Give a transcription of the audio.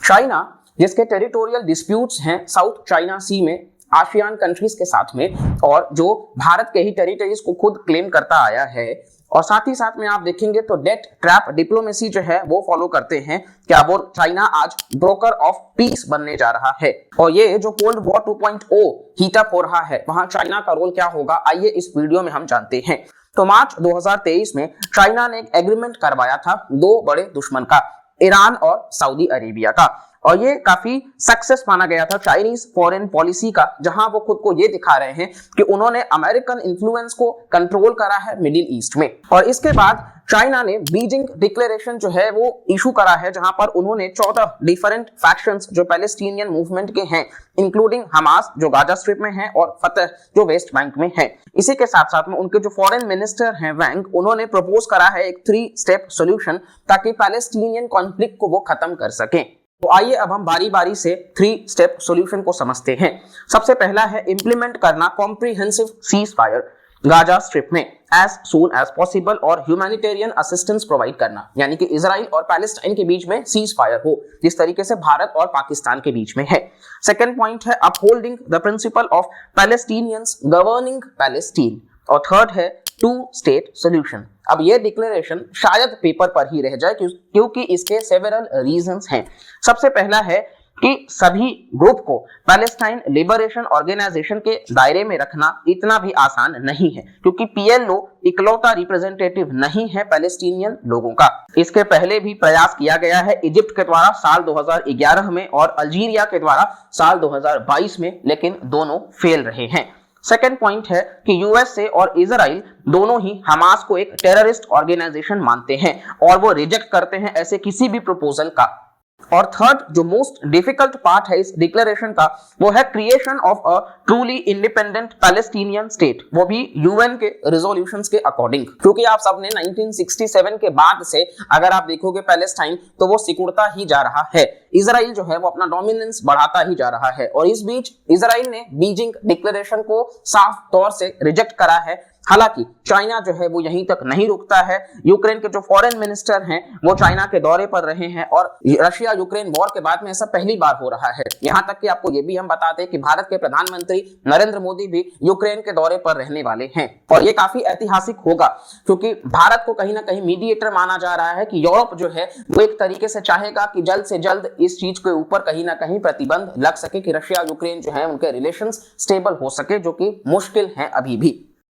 China जिसके territorial disputes हैं south China सी में आसियान कंट्रीज के साथ में, और जो भारत के ही टेरिटरीज को खुद क्लेम करता आया है, और साथ ही साथ में आप देखेंगे तो डेट ट्रैप डिप्लोमेसी जो है वो फॉलो करते हैं। क्या वो चाइना आज ब्रोकर ऑफ पीस बनने जा रहा है, और ये जो कोल्ड वॉर 2.0 हीटअप हो रहा है वहां चाइना का रोल क्या होगा, आइए इस वीडियो में हम जानते हैं। तो मार्च 2023 में चाइना ने एक एग्रीमेंट करवाया था दो बड़े दुश्मन का, ईरान और सऊदी अरेबिया का, और ये काफी सक्सेस माना गया था चाइनीज फॉरेन पॉलिसी का, जहां वो खुद को ये दिखा रहे हैं कि उन्होंने अमेरिकन इन्फ्लुएंस को कंट्रोल करा है मिडिल ईस्ट में। और इसके बाद चाइना ने बीजिंग डिक्लेरेशन जो है वो इशू करा है, जहां पर उन्होंने 14 डिफरेंट फैक्शंस जो पैलेस्टीनियन मूवमेंट के हैं, इंक्लूडिंग हमास जो गाजा स्ट्रिप में है और फतह जो वेस्ट बैंक में है, इसी के साथ साथ में उनके जो फॉरेन मिनिस्टर हैं वैंग, उन्होंने प्रपोज करा है एक 3 स्टेप सॉल्यूशन ताकि पैलेस्टीनियन कॉन्फ्लिक्ट को वो खत्म कर सकें। तो आइए अब हम बारी बारी से 3 स्टेप सॉल्यूशन को समझते हैं। सबसे पहला है इंप्लीमेंट करना comprehensive cease fire Gaza strip में एज सून एज पॉसिबल, और ह्यूमैनिटेरियन असिस्टेंस प्रोवाइड करना, यानी कि इजराइल और पैलेस्टाइन के बीच में सीज फायर हो जिस तरीके से भारत और पाकिस्तान के बीच में है। सेकेंड पॉइंट है upholding the principle of Palestinians governing Palestine, और थर्ड है 2 स्टेट सॉल्यूशन। अब ये डिक्लेरेशन शायद पेपर पर ही रह जाए क्योंकि इसके सेवरल रीजंस हैं। सबसे पहला है कि सभी ग्रुप को पैलेस्टाइन लिबरेशन ऑर्गेनाइजेशन के दायरे में रखना इतना भी आसान नहीं है, क्योंकि पीएलओ इकलौता रिप्रेजेंटेटिव नहीं है पैलेस्टीनियन लोगों का। इसके पहले भी प्रयास किया गया है इजिप्ट के द्वारा साल 2011 में और अल्जीरिया के द्वारा साल 2022 में, लेकिन दोनों फेल रहे हैं। सेकेंड पॉइंट है कि यूएसए और इजराइल दोनों ही हमास को एक टेररिस्ट ऑर्गेनाइजेशन मानते हैं और वो रिजेक्ट करते हैं ऐसे किसी भी प्रपोजल का। और थर्ड जो मोस्ट डिफिकल्ट पार्ट है इस डिक्लेरेशन का, वो है creation of a truly independent Palestinian state, वो भी यूएन के रिजोल्यूशंस के अकॉर्डिंग। क्योंकि आप सबने 1967 के बाद से अगर आप देखोगे पैलेस्टाइन तो वो सिकुड़ता ही जा रहा है, इजराइल जो है वो अपना डोमिनेंस बढ़ाता ही जा रहा है, और इस बीच इजराइल ने बीजिंग डिक्लेरेशन को साफ तौर से रिजेक्ट करा है। हालांकि चाइना जो है वो यहीं तक नहीं रुकता है। यूक्रेन के जो फॉरेन मिनिस्टर हैं वो चाइना के दौरे पर रहे हैं, और रशिया यूक्रेन वॉर के बाद में ऐसा पहली बार हो रहा है। यहां तक कि आपको ये भी हम बताते हैं कि भारत के प्रधानमंत्री नरेंद्र मोदी भी यूक्रेन के दौरे पर रहने वाले हैं, और ये काफी ऐतिहासिक होगा क्योंकि भारत को कहीं ना कहीं मीडिएटर माना जा रहा है कि यूरोप जो है वो एक तरीके से चाहेगा कि जल्द से जल्द इस चीज के ऊपर कहीं ना कहीं प्रतिबंध लग सके कि रशिया यूक्रेन जो है उनके रिलेशंस स्टेबल हो सके, जो कि मुश्किल है अभी भी।